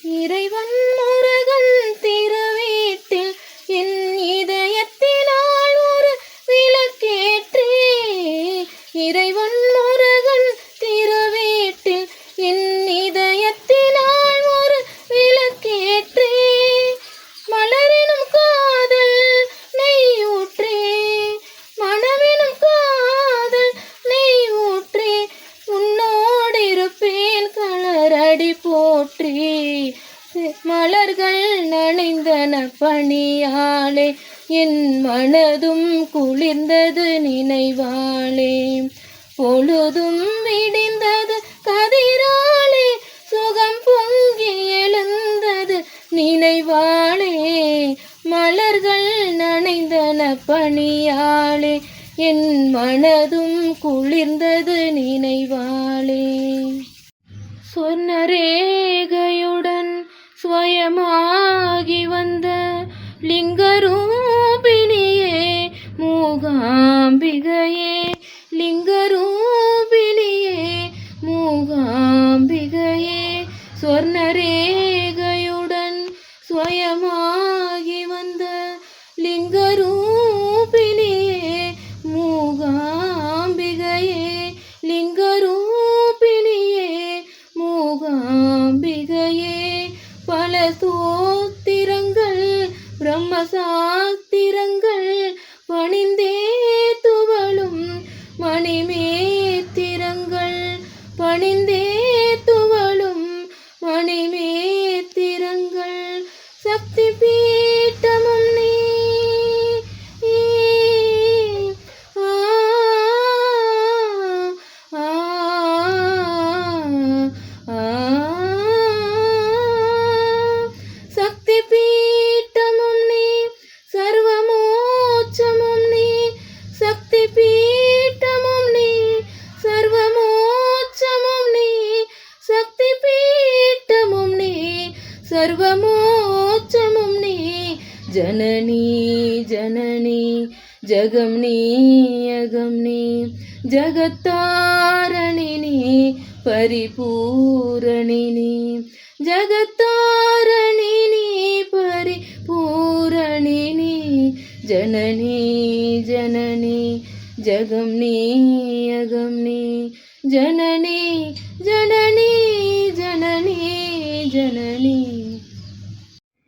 இறைவன் முருகன் திருவீட்டில் என் இதயத்தினால் ஒரு விளக்கேற்றே. இறைவன் முருகன் திருவீட்டில் என் இதயத்தினால் ஒரு விளக்கேற்றே. மலரினும் காதல் நெய்யூற்றே, மனமெனும் காதல் நெய்யூற்றே. உன்னோடிருப்பேன் களரடி போற்றே. மலர்கள் நனைந்தன பணியாலே, என் மனதும் குளிர்ந்தது நினைவாலே. பொழுதும் விடிந்தது கதிராலே, சுகம் பொங்கி எழுந்தது நினைவாலே. மலர்கள் நனைந்தன பணியாலே, என் மனதும் குளிர்ந்தது நினைவாலே. சொர்ணரேகையுடன் ஸ்வயமாகி வந்த லிங்கரூபிணியே மூகாம்பிகையே. லிங்கரூபிணியே மூகாம்பிகையே. சொர்ணரேகையுடன் ஸ்வயமாகி வந்த லிங்கரூபிணியே மூகாம்பிகையே. லிங்கரூபிணியே மூகாம்பிகையே. பல சோத்திரங்கள் பிரம்மசாத்திரங்கள் பணிந்தே துவளும் மணிமேத்திரங்கள், பணிந்தே துவளும் மணிமேத்திரங்கள். சக்தி பீட்டமும் நீ सर्वमोक्षमुं नी. जननी जननी जगं नी अगं नी, जगत्तारिणी परिपूरणिनी. जगत्तारिणी परिपूरणिनी. जननी जननी जगं नी अगं नी, जननी जननी जननी जननी.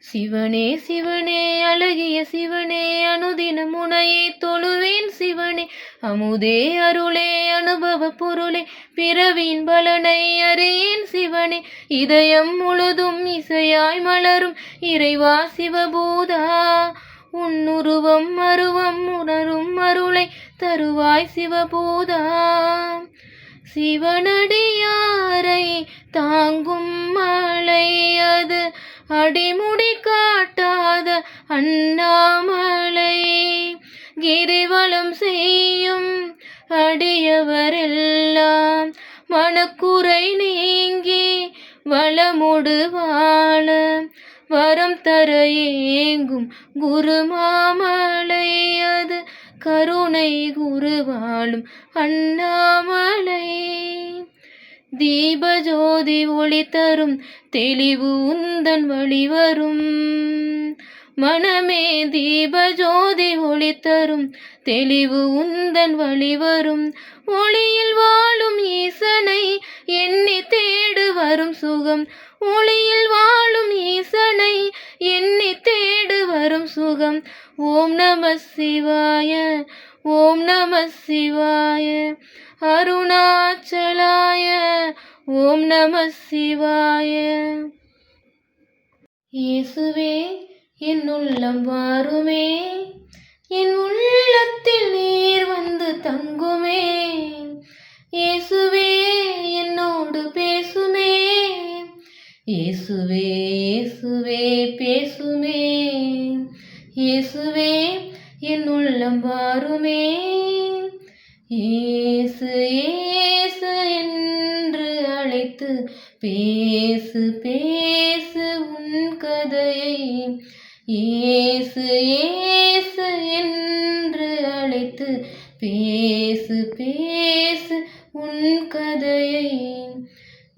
சிவனே சிவனே அழகிய சிவனே, அனுதினம் உனையே தொழுவேன் சிவனே. அமுதே அருளே அனுபவ பொருளே, பிறவியின் பலனை அறியேன் சிவனே. இதயம் முழுதும் இசையாய் மலரும் இறைவா சிவபூதா, உன்னுருவம் அருவம் உணரும் அருளை தருவாய் சிவபூதா. சிவனடியாரை தாங்கும் மலை அது, அடிமுடி காட்டாத அண்ணாமலை. கிரிவலம் செய்யும் அடியவரெல்லாம் மனக்குறை நீங்கி வளமுடு வாழ வரம் தர ஏங்கும் குருமாமலை அது, கருணை குருவாழும் அண்ணாமலை. தீபஜோதி ஒளி தரும் தெளிவு உந்தன் வழிவரும் மனமே. தீபஜோதி ஒளி தரும் தெளிவு உந்தன் வழிவரும். ஒளியில் வாழும் ஈசனை எண்ணி தேடு வரும் சுகம். ஒளியில் வாழும் ஈசனை எண்ணி தேடு வரும் சுகம். ஓம் நம சிவாய ஓம் நம சிவாய அருணாச்சலாய ஓம் நம சிவாய. இயேசுவே என் உள்ளம் வாருமே, என் உள்ளத்தில் நீர் வந்து தங்குமே. இயேசுவே என்னோடு பேசுமே, இயேசுவே இயேசுவே பேசுமே. இயேசுவே என் உள்ளம் வாருமே, இயேசு இயேசு என்று அழைத்து பேசு பேசு உன் கதையை. இயேசு இயேசு என்று அழைத்து பேசு பேசு உன் கதையை.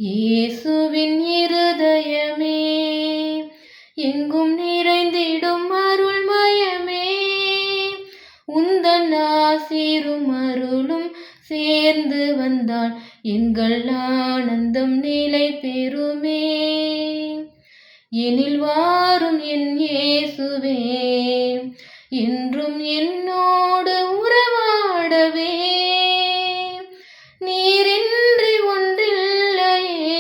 இயேசுவின் இருதயமே எங்கும் நிறைந்திடும் அருள்மயமே, உந்தன் ஆசீரும் அருளும் சேர்ந்து வந்தால் எங்கள் ஆனந்தம் நிலை பெறுமே. எனில் வாரும் என் இயேசுவே, என்றும் என்னோடு உறவாடவே. நீரின்றி ஒன்றில்லையே,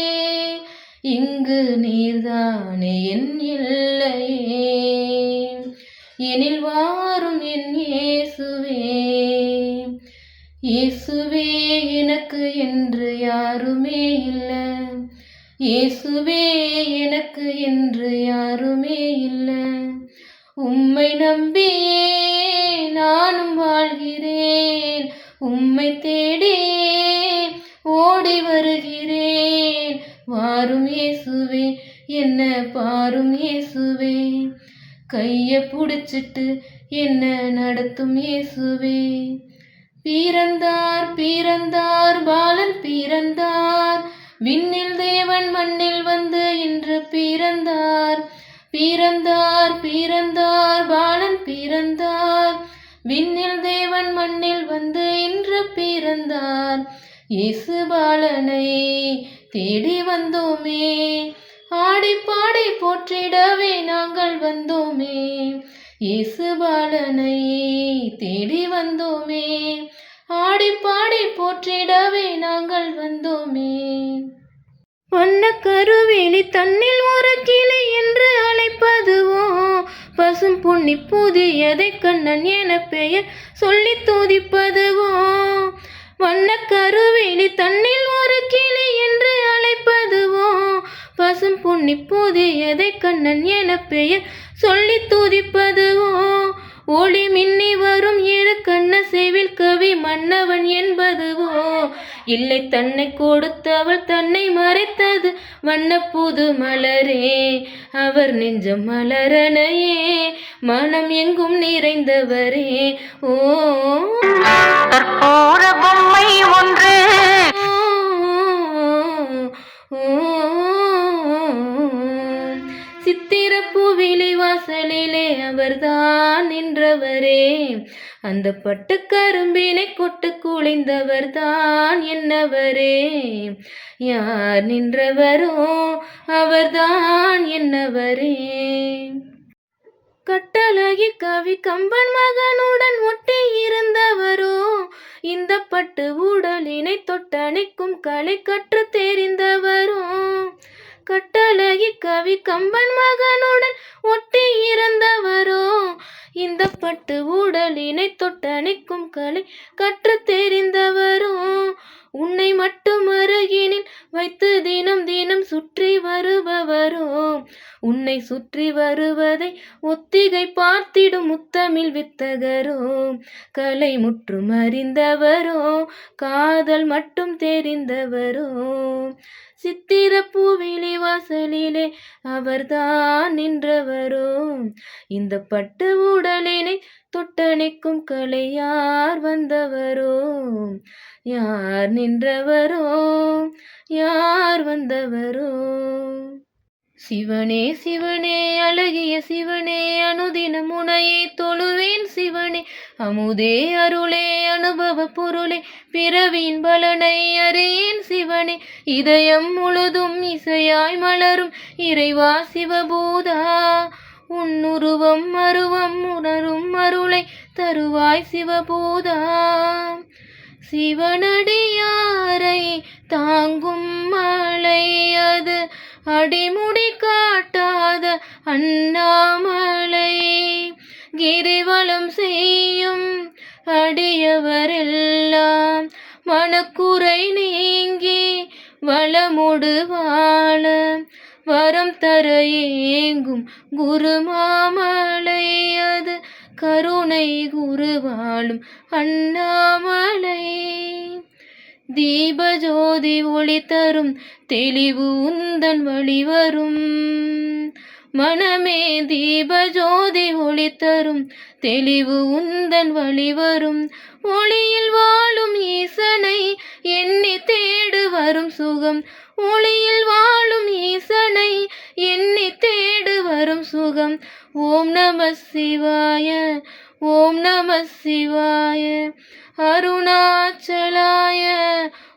இங்கு நீர்தானே என் இல்லையே. எனில் வாரும் என் இயேசுவே, இயேசுவே எனக்கு என்று யாருமே இல்லை, இயேசுவே எனக்கு என்று யாருமே இல்லை. உம்மை நம்பியே நானும் வாழ்கிறேன், உம்மை தேடியே ஓடி வருகிறேன். வாரும் இயேசுவே, என்ன பாரும் இயேசுவே, கைய புடிச்சிட்டு என்ன நடத்தும் இயேசுவே. பிறந்தார் பிறந்தார் பாலன் பிறந்தார், விண்ணில் தேவன் மண்ணில் வந்து இன்று பிறந்தார். பிறந்தார் பிறந்தார் பாலன் பிறந்தார், விண்ணில் தேவன் மண்ணில் வந்து இன்று பிறந்தார். இயேசு பாலனை தேடி வந்தோமே, ஆடி பாடி போற்றிடவே நாங்கள் வந்தோமே. இயேசு பாலனை தேடி வந்தோமே, ஆடி பாடி போற்றிடவே நாங்கள் வந்தோமே. வண்ண கருவேலி தன்னில் ஒரு கிளி என்று அழைப்பதுவோ, பசும் பொன்னி புதியதை கண்ணன் என பெயர் சொல்லி துதிப்பதுவோ. வண்ண கருவேலி தன்னில் ஒரு கிளி என்று அழைப்பதுவோ, பசும் பொன்னி புதியதை கண்ணன் என பெயர் சொல்லி துதிப்பதுவோ. ஒளி மின்னி வரும் இரு கண்ண செவில் கவி மன்னவன் என்பதுவோ. இல்லை தன்னை கொடுத்தவள் தன்னை மறைத்தது வண்ண புது மலரே, அவர் நெஞ்சம் மலரனையே மனம் எங்கும் நிறைந்தவரே. ஓ பொம்மை ஒன்று, சித்திரப்பூவிலி வாசலிலே அவர்தான் நின்றவரே, அந்த பட்டு கரும்பினை கொட்டு குளிந்தவர் தான் என்னவரே. யார் நின்றவரோ அவர்தான் என்னவரே. கட்டழகி கவி கம்பன் மகனுடன் ஒட்டி இருந்தவரோ, இந்த பட்டு உடலினை தொட்டணைக்கும் கலை கற்று தெரிந்தவரோ. கட்டழகி கவி கம்பன் மகனுடன் ஒட்டி இருந்தவரோ, இந்த பட்டு உடலினை தொட்டணைக்கும் கலை கற்று தெரிந்தவரோ. உன்னை மட்டும் அருகினில் வைத்து தினம் தினம் சுற்றி வருபவரோ, உன்னை சுற்றி வருவதை ஒத்திகை பார்த்திடும் முத்தமிழ் வித்தகரோ. கலை முற்றும் அறிந்தவரோ, காதல் மட்டும் தெரிந்தவரோ. சித்திரப்பூவிலி வாசலிலே அவர்தான் நின்றவரோ, இந்த பட்டு உடலினை தொட்டணைக்கும் கலை யார் வந்தவரோ. யார் நின்றவரோ யார் வந்தவரோ. சிவனே சிவனே அழகிய சிவனே, அனுதினம் உனையை தொழுவேன் சிவனே. அமுதே அருளே அனுபவ பொருளே, பிறவியின் பலனை அறியேன் சிவனே. இதயம் முழுதும் இசையாய் மலரும் இறைவா சிவபூதா, உன்னுருவம் அருவம் உணரும் அருளை தருவாய் சிவபூதா. சிவனடியாரை தாங்கும் மலை அது, அடிமுடி காட்டாத அண்ணாமலை. கிரிவலம் செய்யும் அடியவரெல்லாம் மனக்குறை நீங்கி வளமோடு வாழ வரம் தர ஏங்கும் குருமாமலை அது, கருணை குருவாழும் அண்ணாமலை. தீபஜோதி ஒளி தரும் தெளிவு உந்தன் வழிவரும் மனமே. தீபஜோதி ஒளி தரும் தெளிவு உந்தன் வழிவரும். ஒளியில் வாழும் ஈசனை எண்ணி தேடு வரும் சுகம், ஒளியில் வாழும் ஈசனை எண்ணி தேடு வரும் சுகம். ஓம் நம சிவாய, ஓம் நம சிவாய. அருணாச்சலாய,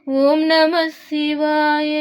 ஓம் நம சிவாய.